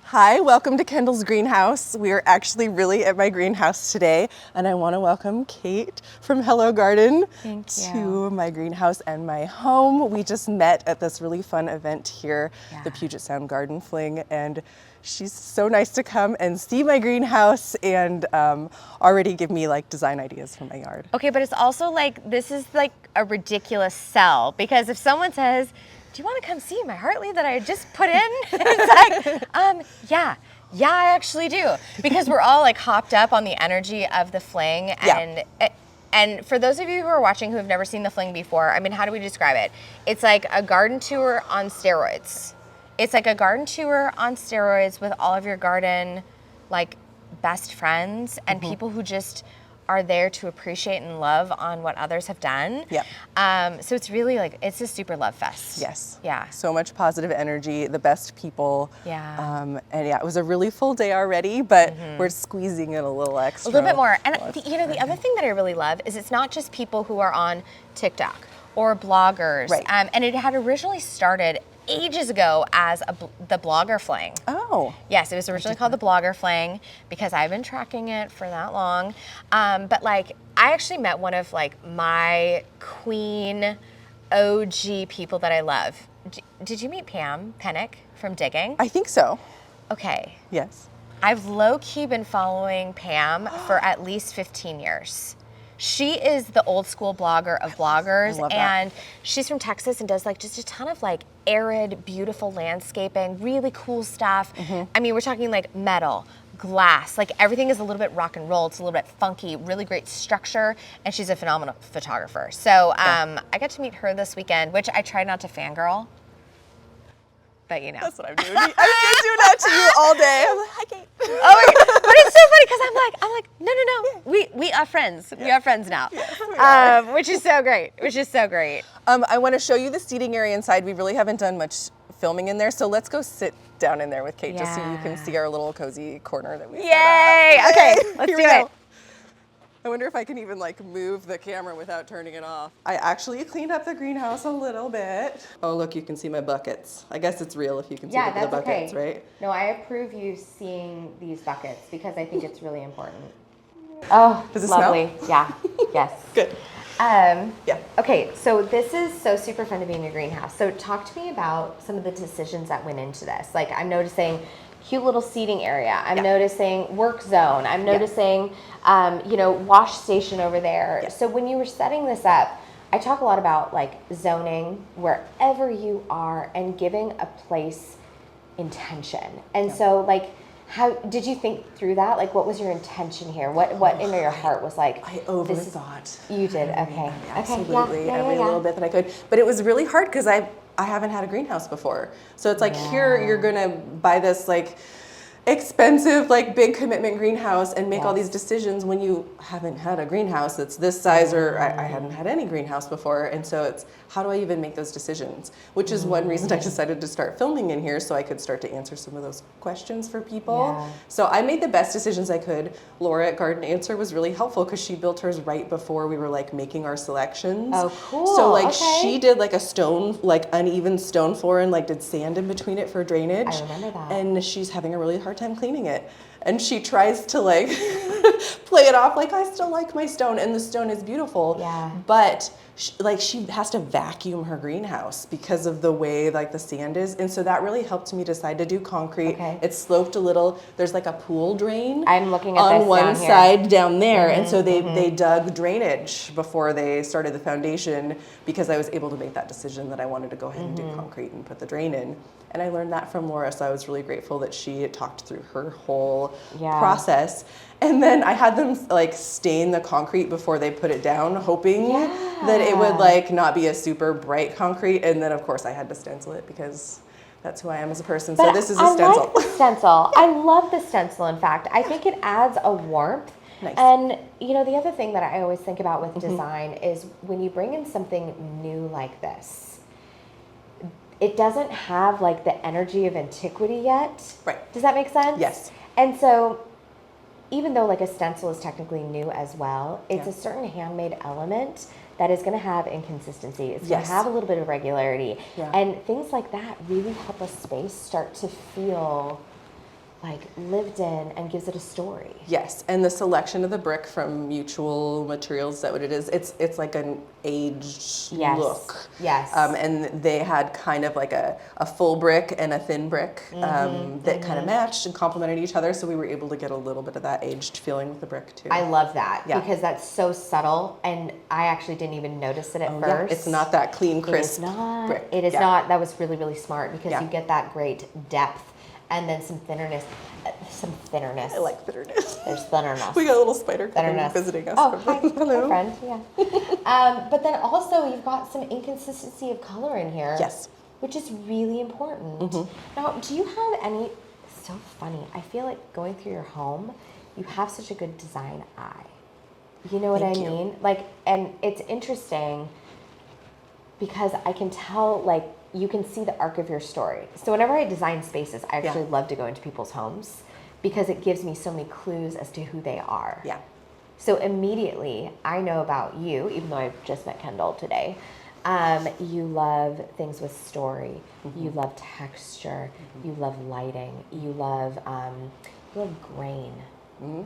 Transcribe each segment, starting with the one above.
Hi, welcome to Kendall's greenhouse. We are actually really at my greenhouse today, and I want to welcome Kate from Hello Garden to my greenhouse and my home. We just met at this really fun event here, the Puget Sound Garden Fling, and she's so nice to come and see my greenhouse and already give me like design ideas for my yard. Okay, but it's also like, this is like a ridiculous sell, because if someone says, do you want to come see my Hartley that I just put in? It's like, yeah, I actually do. Because we're all like hopped up on the energy of the fling. And for those of you who are watching who have never seen the fling before, I mean, how do we describe it? It's like a garden tour on steroids. It's like a garden tour on steroids with all of your garden, like, best friends and people who just are there to appreciate and love on what others have done. So it's really like, it's a super love fest. Yes. Yeah. So much positive energy, the best people. Yeah. And yeah, it was a really full day already, but we're squeezing it a little extra. A little bit more. And the other thing that I really love is it's not just people who are on TikTok or bloggers. Right. And it had originally started ages ago as the Blogger Fling. Oh. Yes, it was originally called the Blogger Fling because I've been tracking it for that long. But like, I actually met one of like my queen OG people that I love. Did you meet Pam Pennick from Digging? I think so. Okay. Yes. I've low-key been following Pam for at least 15 years. She is the old school blogger of bloggers, and she's from Texas and does like just a ton of like arid, beautiful landscaping, really cool stuff. I mean, we're talking like metal, glass, like everything is a little bit rock and roll. It's a little bit funky, really great structure, and she's a phenomenal photographer. So I got to meet her this weekend, which I tried not to fangirl. But you know. That's what I'm doing. I'm doing that to you all day. I'm like, hi, Kate. Oh my God. But it's so funny because I'm like, no. We are friends. We are friends now. Which is so great. I want to show you the seating area inside. We really haven't done much filming in there, so let's go sit down in there with Kate just so you can see our little cozy corner that we set up. Yay! Okay, let's do it. I wonder if I can even like move the camera without turning it off. I actually cleaned up the greenhouse a little bit. Oh, look, you can see my buckets. I guess it's real if you can see the buckets, right? No, I approve you seeing these buckets because I think it's really important. Oh, does it lovely. smell? Yeah, yes. Good. Okay, so this is so super fun to be in your greenhouse. So talk to me about some of the decisions that went into this. Like I'm noticing cute little seating area. I'm noticing work zone. I'm noticing, wash station over there. So when you were setting this up, I talk a lot about like zoning wherever you are and giving a place intention. And so like, how did you think through that? Like, what was your intention here? What in your heart was like? I overthought. You did, okay. Absolutely, every little bit that I could. But it was really hard because I haven't had a greenhouse before. So it's like here you're gonna buy this like expensive, like big commitment greenhouse and make all these decisions when you haven't had a greenhouse that's this size, or I hadn't had any greenhouse before. And so it's, how do I even make those decisions? Which is one reason I decided to start filming in here, so I could start to answer some of those questions for people. So I made the best decisions I could. Laura at Garden Answer was really helpful because she built hers right before we were like making our selections. Oh, cool. So like she did like a stone, like uneven stone floor and like did sand in between it for drainage. I remember that. And she's having a really hard time cleaning it. And she tries to like play it off like, I still like my stone, and the stone is beautiful. But she has to vacuum her greenhouse because of the way like the sand is. And so that really helped me decide to do concrete. It's sloped a little. There's like a pool drain. I'm looking at on this one down here. side down there. And so they dug drainage before they started the foundation because I was able to make that decision that I wanted to go ahead and do concrete and put the drain in. And I learned that from Laura, so I was really grateful that she talked through her whole process. And then I had them like stain the concrete before they put it down, hoping that it would like not be a super bright concrete. And then of course I had to stencil it because that's who I am as a person. But so this is a stencil. I like the stencil. I love the stencil, in fact. I think it adds a warmth. Nice. And the other thing that I always think about with design is when you bring in something new like this, it doesn't have like the energy of antiquity yet. Right. Does that make sense? Yes. And so even though like a stencil is technically new as well, it's a certain handmade element that is going to have inconsistency. It's going to have a little bit of regularity. And things like that really help a space start to feel like lived in and gives it a story. Yes, and the selection of the brick from Mutual Materials, is that what it is? It's like an aged look. Yes. And they had kind of like a full brick and a thin brick that kind of matched and complemented each other, so we were able to get a little bit of that aged feeling with the brick too. I love that because that's so subtle, and I actually didn't even notice it at first. Yeah. It's not that clean, crisp brick. It is not. That was really, really smart because you get that great depth. And then some thinnerness. I like thinnerness. There's thinnerness. We got a little spider coming visiting us. Oh, hi. Hello. Hi, friend. Yeah. But then also you've got some inconsistency of color in here. Yes. Which is really important. Now, do you have any, so funny, I feel like going through your home, you have such a good design eye. You know what I mean? Like, and it's interesting because I can tell, like, you can see the arc of your story. So whenever I design spaces, I actually love to go into people's homes because it gives me so many clues as to who they are. Yeah. So immediately I know about you, even though I've just met Kendall today. You love things with story. You love texture. You love lighting. You love grain.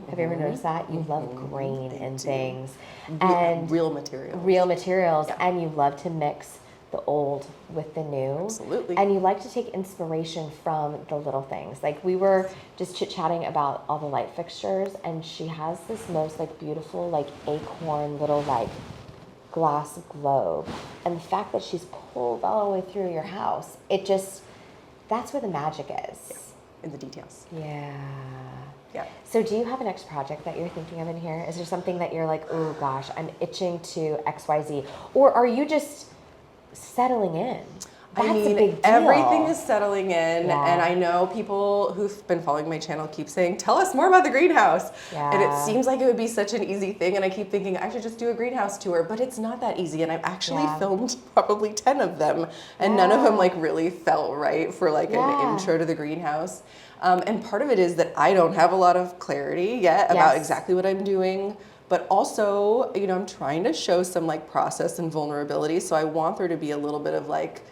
Have you ever noticed that? You love grain in things. And real materials. Real materials. And you love to mix the old with the new. Absolutely. And you like to take inspiration from the little things. Like we were just chit-chatting about all the light fixtures, and she has this most like beautiful like acorn little like glass globe. And the fact that she's pulled all the way through your house, it just, that's where the magic is. Yeah. In the details. Yeah. Yeah. So do you have an next project that you're thinking of in here? Is there something that you're like, oh gosh, I'm itching to XYZ? Or are you just settling in? That's a big deal. Everything is settling in, and I know people who've been following my channel keep saying, tell us more about the greenhouse. And it seems like it would be such an easy thing, and I keep thinking I should just do a greenhouse tour, but it's not that easy, and I've actually filmed probably 10 of them, and none of them like really felt right for like an intro to the greenhouse. And part of it is that I don't have a lot of clarity yet about exactly what I'm doing. But also, you know, I'm trying to show some like process and vulnerability. So I want there to be a little bit of like,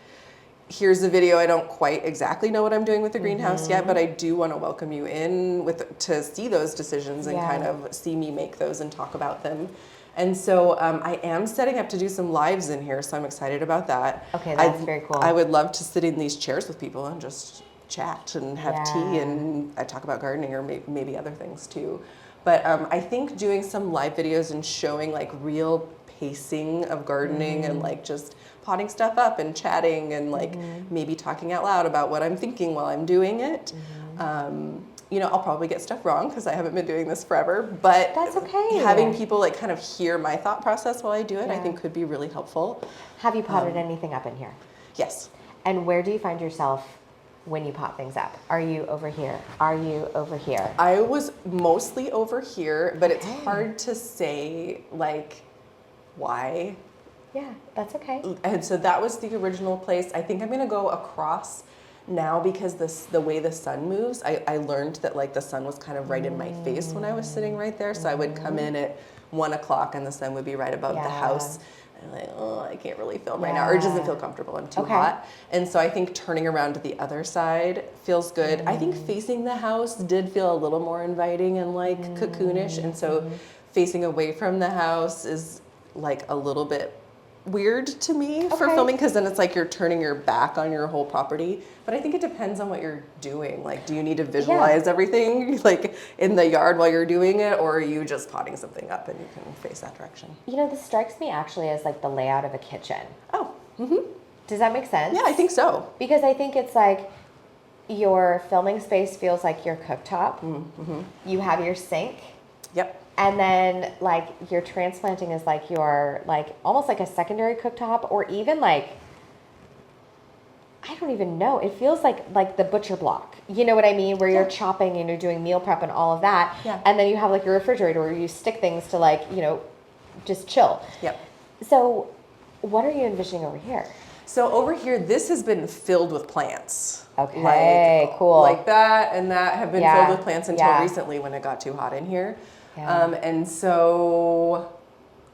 here's the video. I don't quite exactly know what I'm doing with the greenhouse yet, but I do want to welcome you in to see those decisions and kind of see me make those and talk about them. And so I am setting up to do some lives in here. So I'm excited about that. Okay, that's very cool. I would love to sit in these chairs with people and just chat and have tea, and I talk about gardening or maybe other things too. But I think doing some live videos and showing like real pacing of gardening and like just potting stuff up and chatting and like maybe talking out loud about what I'm thinking while I'm doing it. You know, I'll probably get stuff wrong because I haven't been doing this forever, but that's okay. Having people like kind of hear my thought process while I do it, I think could be really helpful. Have you potted anything up in here? Yes. And where do you find yourself when you pot things up? Are you over here? Are you over here? I was mostly over here, but it's hard to say like why. Yeah, that's okay. And so that was the original place. I think I'm gonna go across now because the way the sun moves, I learned that like the sun was kind of right in my face when I was sitting right there. So I would come in at 1 o'clock and the sun would be right above the house. And I'm like, oh, I can't really film right now, or it doesn't feel comfortable. I'm too hot. And so I think turning around to the other side feels good. I think facing the house did feel a little more inviting and like cocoonish. And so facing away from the house is like a little bit weird to me for filming, because then it's like you're turning your back on your whole property. But I think it depends on what you're doing. Like, do you need to visualize everything like in the yard while you're doing it, or are you just potting something up and you can face that direction? You know, this strikes me actually as like the layout of a kitchen. Oh. Does that make sense? Yeah, I think so. Because I think it's like your filming space feels like your cooktop. You have your sink. Yep. And then like your transplanting is like your like almost like a secondary cooktop, or even like, I don't even know. It feels like the butcher block. You know what I mean? Where you're chopping and you're doing meal prep and all of that. Yeah. And then you have like your refrigerator where you stick things to like, you know, just chill. Yep. So what are you envisioning over here? So over here, this has been filled with plants. Okay, cool. Like that and that have been filled with plants until recently when it got too hot in here. And so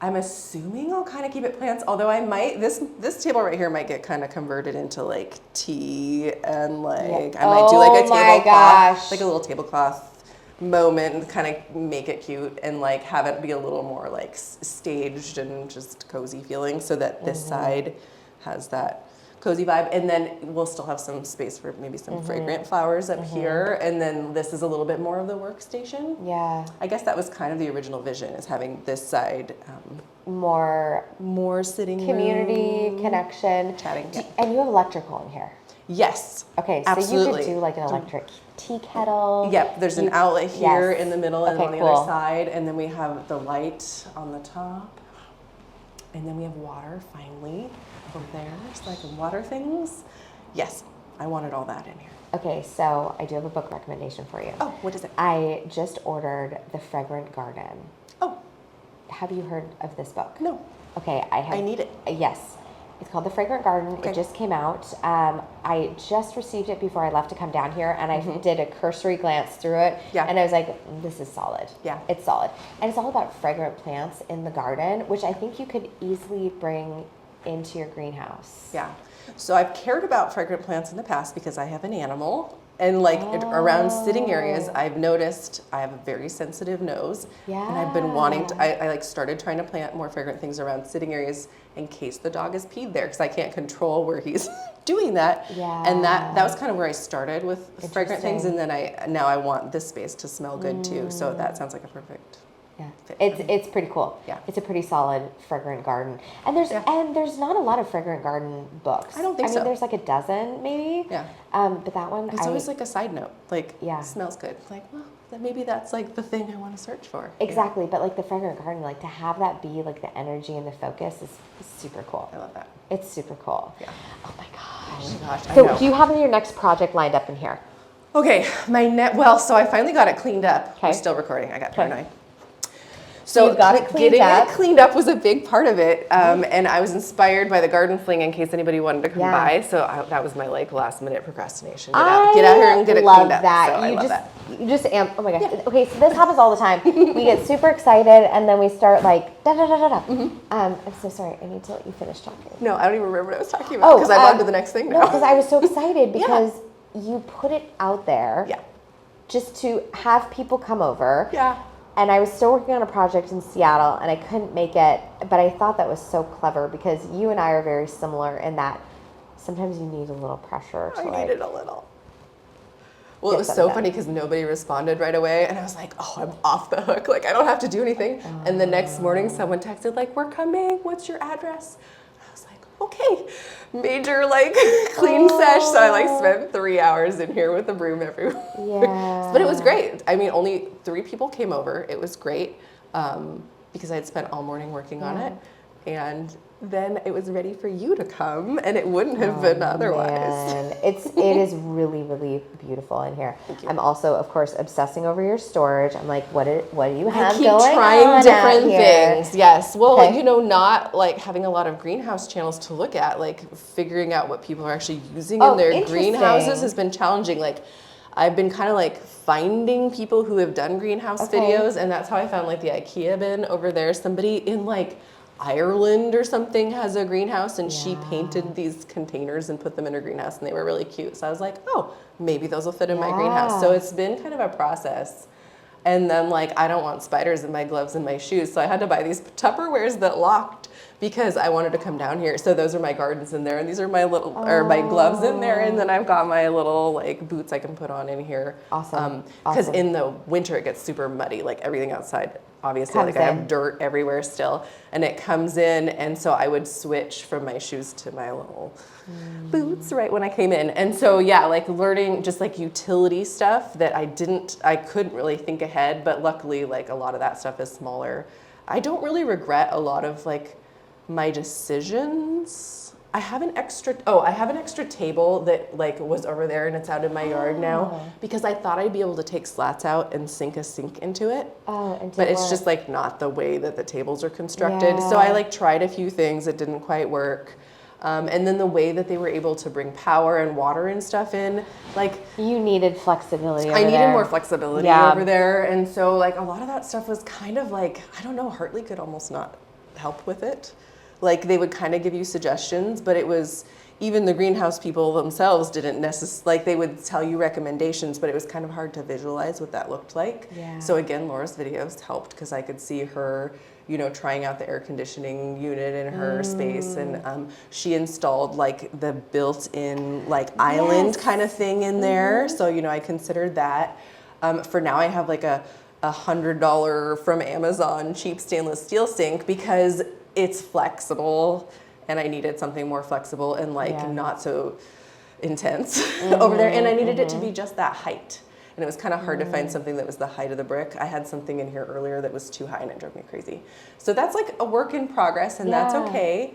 I'm assuming I'll kind of keep it plants, although I might, this table right here might get kind of converted into like tea and like, I might do like a tablecloth, like a little tablecloth moment and kind of make it cute and like have it be a little more like staged and just cozy feeling so that this side has that cozy vibe, and then we'll still have some space for maybe some fragrant flowers up here, and then this is a little bit more of the workstation. Yeah. I guess that was kind of the original vision, is having this side more sitting community room, connection, chatting. Yeah. And you have electrical in here. Yes. Okay, so absolutely. you could do like an electric tea kettle. Yep, there's an outlet here in the middle and on the other side, and then we have the light on the top, and then we have water finally over there, so I can water things. Yes, I wanted all that in here. Okay, so I do have a book recommendation for you. Oh, what is it? I just ordered The Fragrant Garden. Oh. Have you heard of this book? No. Okay, I need it. Yes. It's called The Fragrant Garden. Okay. It just came out. I just received it before I left to come down here, and I did a cursory glance through it, and I was like, this is solid. Yeah. It's solid. And it's all about fragrant plants in the garden, which I think you could easily bring into your greenhouse. Yeah. So I've cared about fragrant plants in the past because I have an animal. And like around sitting areas, I've noticed I have a very sensitive nose. Yeah. And I've been wanting to, I like started trying to plant more fragrant things around sitting areas in case the dog has peed there, because I can't control where he's doing that. Yeah. And that was kind of where I started with fragrant things. And then now I want this space to smell good too. So that sounds like a perfect. Yeah, it's pretty cool. Yeah, it's a pretty solid fragrant garden, and there's not a lot of fragrant garden books. I don't think so. I mean, there's like a dozen maybe. Yeah. But that one, it's always like a side note. Like, yeah, smells good. Like, well, then maybe that's like the thing I want to search for. Exactly, but like the fragrant garden, like to have that be like the energy and the focus is super cool. I love that. It's super cool. Yeah. Oh my gosh. Oh my gosh. So, do you have your next project lined up in here? Okay, so I finally got it cleaned up. We're still recording. I got paranoid. So you got it getting it cleaned up was a big part of it, and I was inspired by the Garden Fling in case anybody wanted to come by. So that was my like last minute procrastination. Get out here and get it cleaned up. That. So I love that. You just amp. Oh my gosh. Yeah. Okay, so this happens all the time. We get super excited and then we start like da da da da da. I'm so sorry. I need to let you finish talking. No, I don't even remember what I was talking about because I'm on to the next thing now. No, because I was so excited because you put it out there. Yeah. Just to have people come over. Yeah. And I was still working on a project in Seattle, and I couldn't make it, but I thought that was so clever because you and I are very similar in that sometimes you need a little pressure. I needed a little. Well, it was so funny because nobody responded right away, and I was like, oh, I'm off the hook. Like, I don't have to do anything. And the next morning, someone texted, like, we're coming. What's your address? I was like, okay. Major, like, clean sesh. So I, like, spent 3 hours in here with the broom everywhere. Yeah. But it was great. I mean, only 3 people came over. It was great because I had spent all morning working on it. And then it was ready for you to come, and it wouldn't have been otherwise. Man. It is really, really beautiful in here. I'm also, of course, obsessing over your storage. I'm like, what do you have going on? I keep trying different things. Yes. Well, not like having a lot of greenhouse channels to look at, like figuring out what people are actually using in their greenhouses has been challenging. Like, I've been kind of like finding people who have done greenhouse videos, and that's how I found like the IKEA bin over there. Somebody in like Ireland or something has a greenhouse, and she painted these containers and put them in her greenhouse, and they were really cute. So I was like, oh, maybe those will fit in my greenhouse. So it's been kind of a process. And then like, I don't want spiders in my gloves and my shoes. So I had to buy these Tupperwares that locked because I wanted to come down here. So those are my gardens in there, and these are my little, or my gloves in there. And then I've got my little like boots I can put on in here. Awesome. Because in the winter it gets super muddy, like everything outside. Obviously, like I have dirt everywhere still, and it comes in, and so I would switch from my shoes to my little boots right when I came in. And so yeah, like learning just like utility stuff that I couldn't really think ahead, but luckily like a lot of that stuff is smaller. I don't really regret a lot of like my decisions. I have an extra table that like was over there, and it's out in my yard now because I thought I'd be able to take slats out and sink a sink into it. But it's just like not the way that the tables are constructed. So I like tried a few things that didn't quite work. And then the way that they were able to bring power and water and stuff in, like you needed flexibility. I needed more flexibility over there, and so like a lot of that stuff was kind of like, I don't know, Hartley could almost not help with it. Like they would kind of give you suggestions, but it was, even the greenhouse people themselves didn't necessarily, like they would tell you recommendations, but it was kind of hard to visualize what that looked like. Yeah. So again, Laura's videos helped because I could see her, you know, trying out the air conditioning unit in her space, and she installed like the built-in like island kind of thing in there. So, you know, I considered that. For now, I have like a $100 from Amazon cheap stainless steel sink because it's flexible, and I needed something more flexible and like not so intense over there. And I needed it to be just that height. And it was kind of hard to find something that was the height of the brick. I had something in here earlier that was too high and it drove me crazy. So that's like a work in progress, and that's okay.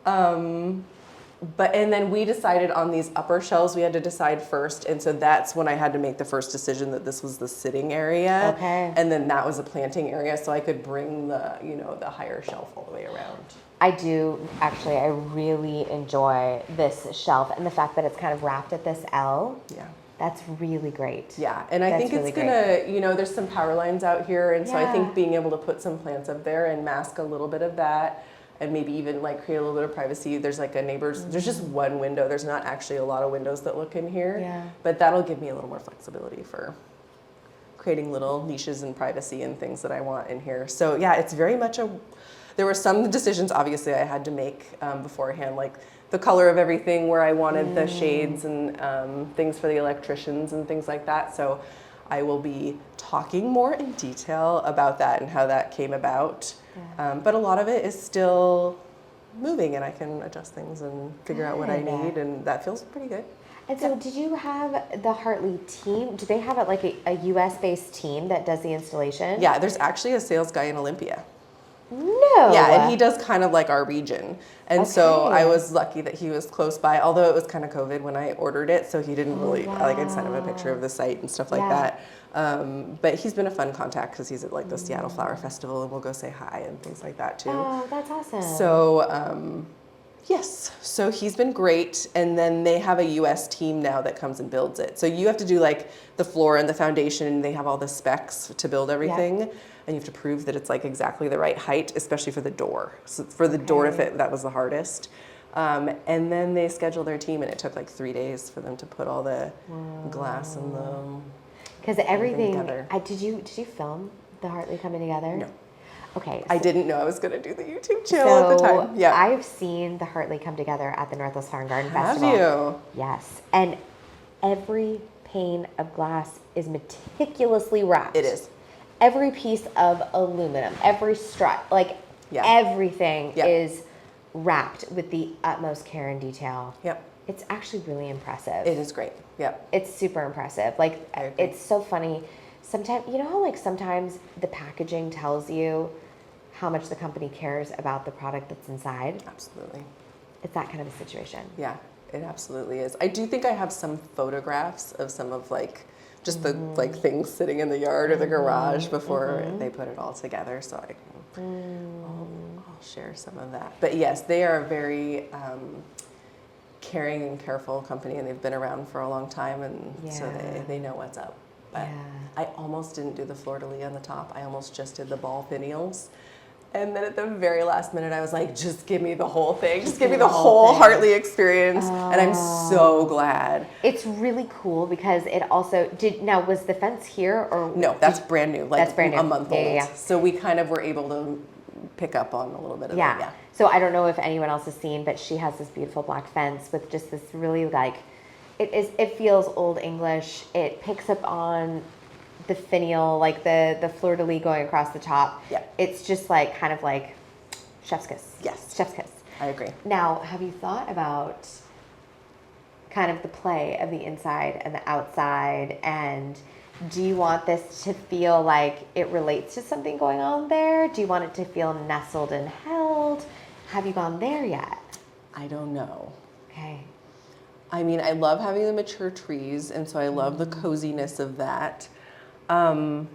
And then we decided on these upper shelves, we had to decide first. And so that's when I had to make the first decision that this was the sitting area. Okay. And then that was a planting area, so I could bring the, you know, the higher shelf all the way around. I do, actually, I really enjoy this shelf and the fact that it's kind of wrapped at this L. Yeah. That's really great. Yeah, and I think it's gonna, you know, there's some power lines out here, and so I think being able to put some plants up there and mask a little bit of that, and maybe even like create a little bit of privacy. There's like a neighbor's, there's just one window. There's not actually a lot of windows that look in here. Yeah. But that'll give me a little more flexibility for creating little niches and privacy and things that I want in here. So yeah, it's very much there were some decisions obviously I had to make beforehand, like the color of everything, where I wanted the shades and things for the electricians and things like that. So I will be talking more in detail about that and how that came about. But a lot of it is still moving, and I can adjust things and figure out what I need, and that feels pretty good. And so did you have the Hartley team? Do they have like a US-based team that does the installation? Yeah, there's actually a sales guy in Olympia. No. Yeah, and he does kind of like our region. And so I was lucky that he was close by, although it was kind of COVID when I ordered it, so he didn't really, like I sent him a picture of the site and stuff like that. But he's been a fun contact because he's at like the Seattle Flower Festival, and we'll go say hi and things like that too. Oh, that's awesome. So, yes, so he's been great. And then they have a US team now that comes and builds it. So you have to do like the floor and the foundation, and they have all the specs to build everything. Yeah. And you have to prove that it's like exactly the right height, especially for the door. So for the door to fit, that was the hardest. And then they scheduled their team, and it took like 3 days for them to put all the glass and the because everything. together. Did you film the Hartley coming together? No. Okay. So, I didn't know I was going to do the YouTube channel at the time. Yeah. I've seen the Hartley come together at the Northwest Farm Garden Festival. Have you? Yes. And every pane of glass is meticulously wrapped. It is. Every piece of aluminum, every strut, like everything is wrapped with the utmost care and detail. Yep. It's actually really impressive. It is great. Yep. It's super impressive. Like, it's so funny. Sometimes, you know how like sometimes the packaging tells you how much the company cares about the product that's inside? Absolutely. It's that kind of a situation. Yeah, it absolutely is. I do think I have some photographs of some of like just the like things sitting in the yard or the garage before they put it all together, so I can I'll share some of that. But yes, they are a very caring and careful company, and they've been around for a long time, and so they know what's up. But I almost didn't do the fleur-de-lis on the top. I almost just did the ball finials. And then at the very last minute, I was like, just give me the whole thing. Just give me the whole Hartley experience. And I'm so glad. It's really cool because it also was the fence here or? No, that's brand new. Like that's brand new. A month old. Yeah. So we kind of were able to pick up on a little bit of it. Yeah. So I don't know if anyone else has seen, but she has this beautiful black fence with just this really like, it feels old English. It picks up on the finial, like the fleur-de-lis going across the top. Yeah. It's just like kind of like chef's kiss. Yes. Chef's kiss. I agree. Now, have you thought about kind of the play of the inside and the outside, and do you want this to feel like it relates to something going on there? Do you want it to feel nestled and held? Have you gone there yet? I don't know. Okay. I mean, I love having the mature trees, and so I love the coziness of that. I've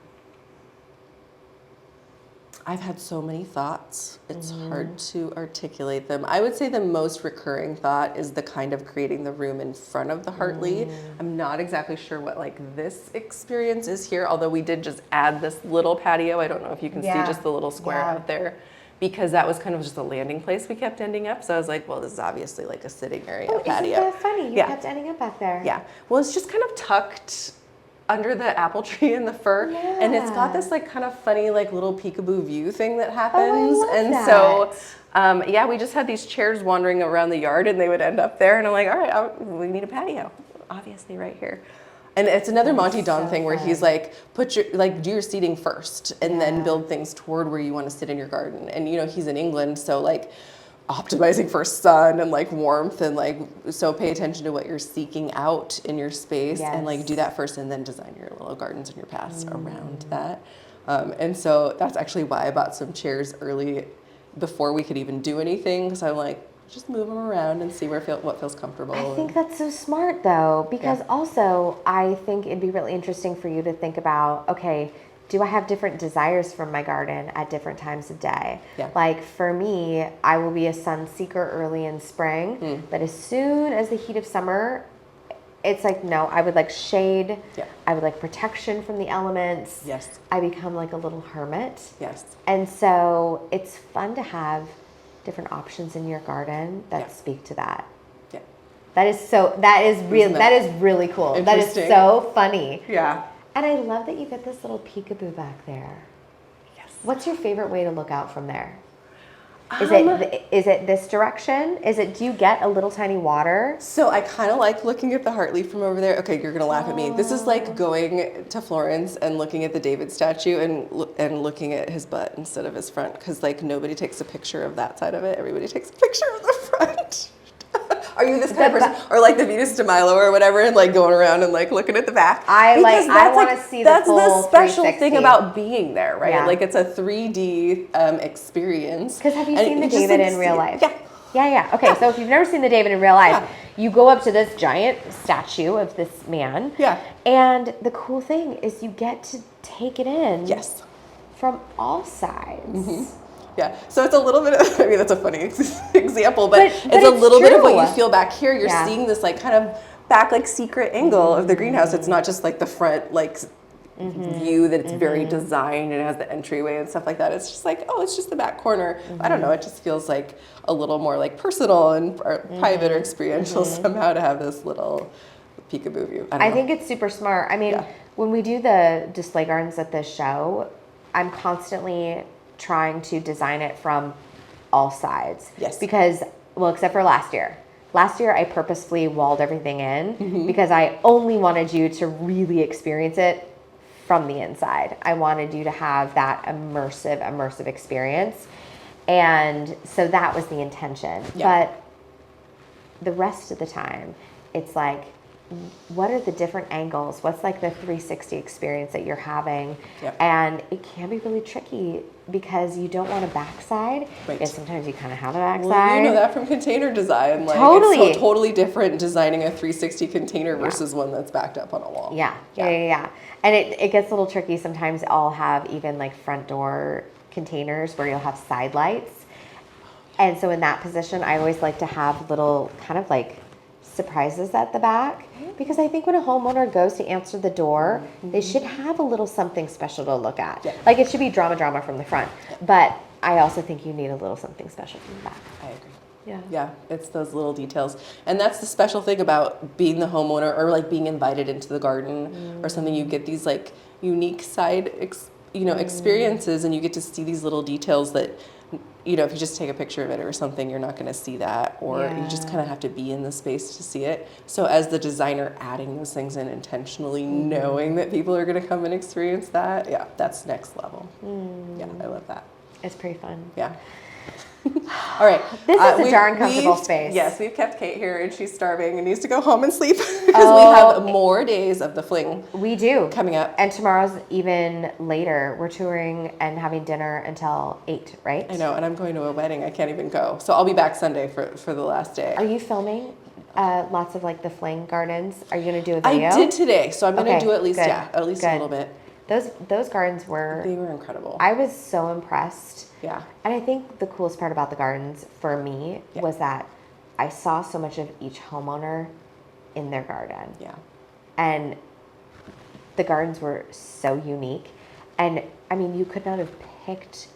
had so many thoughts. It's hard to articulate them. I would say the most recurring thought is the kind of creating the room in front of the Hartley. I'm not exactly sure what like this experience is here, although we did just add this little patio. I don't know if you can see just the little square out there because that was kind of just a landing place we kept ending up. So I was like, well, this is obviously like a sitting area patio. Isn't that funny? You kept ending up back there. Yeah. Well, it's just kind of tucked under the apple tree and the fir, and it's got this like kind of funny like little peekaboo view thing that happens. So we just had these chairs wandering around the yard, and they would end up there, and I'm like, all right, we need a patio, obviously right here. And it's another Monty Don thing where he's like, do your seating first, and then build things toward where you want to sit in your garden. And you know, he's in England, so like optimizing for sun and like warmth, and like, so pay attention to what you're seeking out in your space, and like do that first, and then design your little gardens and your paths around that. And so that's actually why I bought some chairs early before we could even do anything, because I'm like, just move them around and see what feels comfortable. I think that's so smart though, because also I think it'd be really interesting for you to think about, okay, do I have different desires for my garden at different times of day? Yeah. Like for me, I will be a sun seeker early in spring, but as soon as the heat of summer, it's like, no, I would like shade. Yeah. I would like protection from the elements. Yes. I become like a little hermit. Yes. And so it's fun to have different options in your garden that speak to that. Yeah. That is really cool. That is so funny. Yeah. And I love that you get this little peekaboo back there. Yes. What's your favorite way to look out from there? Is it this direction? Do you get a little tiny water? So I kind of like looking at the Hartley from over there. Okay, you're gonna laugh at me. This is like going to Florence and looking at the David statue and looking at his butt instead of his front, because like nobody takes a picture of that side of it. Everybody takes a picture of the front. Are you this kind of person, or like the Venus de Milo or whatever, and like going around and like looking at the back? I want to see the full That's the special 360. thing about being there, right? Yeah. Like it's a 3D experience. Because have you seen the just, David like, in real life? Yeah. Yeah. Okay, so if you've never seen the David in real life, you go up to this giant statue of this man. Yeah. And the cool thing is you get to take it in. Yes. From all sides. Mm-hmm. Yeah, so it's a little bit of, I mean, that's a funny example, but it's it's a little true. bit of what you feel back here. You're seeing this like kind of back like secret angle of the greenhouse. It's not just like the front like view that it's very designed and it has the entryway and stuff like that. It's just like, oh, it's just the back corner. I don't know, it just feels like a little more like personal and private or experiential somehow to have this little peekaboo view. I think it's super smart. I mean, when we do the display gardens at this show, I'm constantly trying to design it from all sides. Yes. Because, well, except for last year. Last year, I purposefully walled everything in because I only wanted you to really experience it from the inside. I wanted you to have that immersive experience. And so that was the intention. Yeah. But the rest of the time, it's like, what are the different angles? What's like the 360 experience that you're having? Yep. And it can be really tricky because you don't want a backside. Right. And sometimes you kind of have a backside. Well, you know that from container design. Like, Totally. It's so totally different designing a 360 container versus one that's backed up on a wall. Yeah. And it gets a little tricky. Sometimes I'll have even like front door containers where you'll have side lights. And so in that position, I always like to have little kind of like surprises at the back, because I think when a homeowner goes to answer the door, they should have a little something special to look at. Yeah. Like it should be drama from the front, but I also think you need a little something special from the back. I agree. Yeah. Yeah, it's those little details. And that's the special thing about being the homeowner or like being invited into the garden or something. You get these like unique side experiences, and you get to see these little details that, you know, if you just take a picture of it or something, you're not going to see that, or you just kind of have to be in the space to see it. So as the designer, adding those things in intentionally, knowing that people are going to come and experience that, yeah, that's next level. Yeah, I love that. It's pretty fun. Yeah. All right. This is a darn comfortable space. Yes, we've kept Kate here, and she's starving and needs to go home and sleep because we have more days of the fling. We do. Coming up. And tomorrow's even later. We're touring and having dinner until 8, right? I know, and I'm going to a wedding. I can't even go. So I'll be back Sunday for the last day. Are you filming lots of like the fling gardens? Are you going to do a video? I did today, so I'm going to do at least, good, at least a little bit. Those gardens were... They were incredible. I was so impressed. Yeah. And I think the coolest part about the gardens for me was that I saw so much of each homeowner in their garden. Yeah. And the gardens were so unique. And I mean, you could not have picked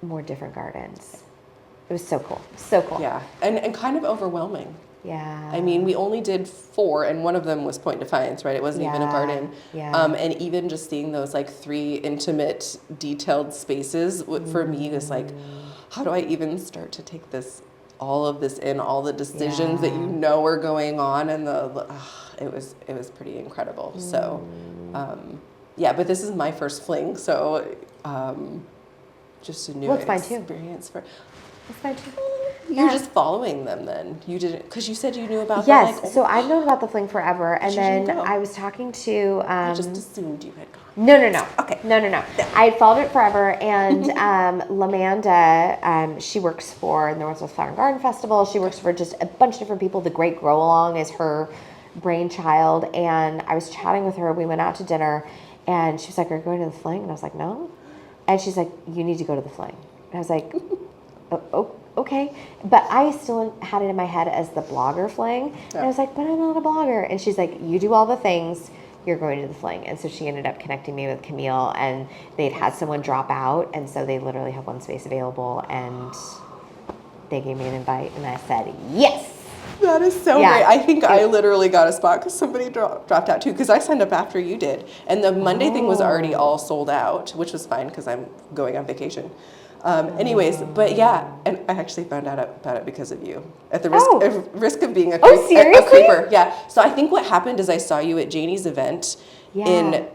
more different gardens. It was so cool. So cool. Yeah, and kind of overwhelming. Yeah. I mean, we only did 4, and one of them was Point Defiance, right? It wasn't even a garden. Yeah. And even just seeing those like 3 intimate, detailed spaces for me was like, how do I even start to take all of this in, all the decisions that you know are going on, and it was pretty incredible. So, yeah. But this is my first fling, so just a new experience for. It's fine too. You're just following them then. You didn't, because you said you knew about Yes, them. so I've known about the fling forever, and you didn't then go. I was talking to. I just assumed you had gone. No. Okay. No. I had followed it forever, and Lamanda, she works for the Northwest Flower and Garden Festival. She works for just a bunch of different people. The Great Grow Along is her brainchild, and I was chatting with her. We went out to dinner, and she was like, "Are you going to the fling?" And I was like, "No." And she's like, "You need to go to the fling." And I was like, "Oh, okay." But I still had it in my head as the blogger fling. And I was like, "But I'm not a blogger." And she's like, "You do all the things. You're going to the fling." And so she ended up connecting me with Camille, and they'd had someone drop out, and so they literally have one space available, and they gave me an invite, and I said yes. That is so great. I think I literally got a spot because somebody dropped out too, because I signed up after you did, and the Monday thing was already all sold out, which was fine because I'm going on vacation. Anyways, but yeah, and I actually found out about it because of you, at the risk of being a creeper. Yeah. So I think what happened is I saw you at Janie's event in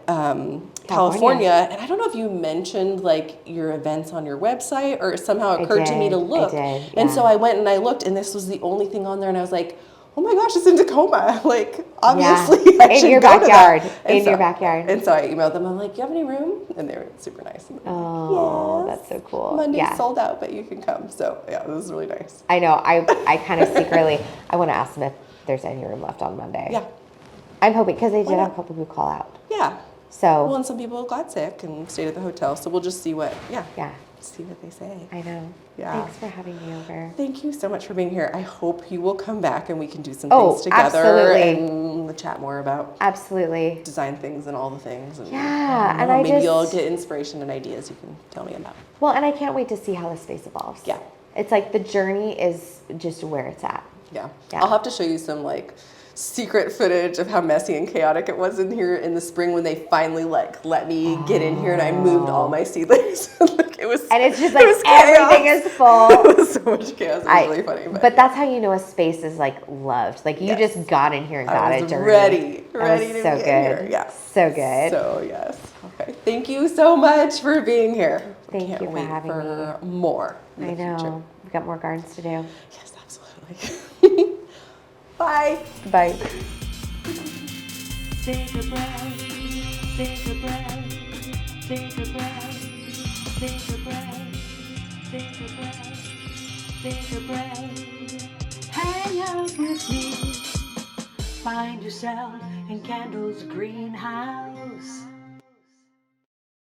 California, and I don't know if you mentioned like your events on your website, or somehow it occurred to me to look. And so I went and I looked, and this was the only thing on there, and I was like, oh my gosh, it's in Tacoma. Like, obviously, I should go to that. In your backyard. And so I emailed them. I'm like, do you have any room? And they were super nice. Oh, yes, that's so cool. Monday's sold out, but you can come. So yeah, it was really nice. I know. I kind of secretly, I want to ask them if there's any room left on Monday. Yeah. I'm hoping, because they did have a couple who call out. Yeah. So. Well, and some people got sick and stayed at the hotel. So we'll just see what, see what they say. I know. Yeah. Thanks for having me over. Thank you so much for being here. I hope you will come back and we can do some things together. And chat more about design things and all the things. And maybe you'll get inspiration and ideas you can tell me about. Well, and I can't wait to see how the space evolves. Yeah. It's like the journey is just where it's at. Yeah. I'll have to show you some like secret footage of how messy and chaotic it was in here in the spring when they finally let me get in here, and I moved all my seedlings. It was, and it's just like everything is full. It was so much chaos. It was really funny. But that's how you know a space is like loved. Like you just got in here and got it dirty. Ready to so be good. In here. Yeah. So good. So yes. Okay. Thank you so much for being here. Thank you for having me. For more. I know. We've got more gardens to do. Yes, absolutely. Bye. Bye. Take a breath, take a breath, take a breath, take a breath, take a breath, take a breath. Hang out with me. Find yourself in Candle's greenhouse.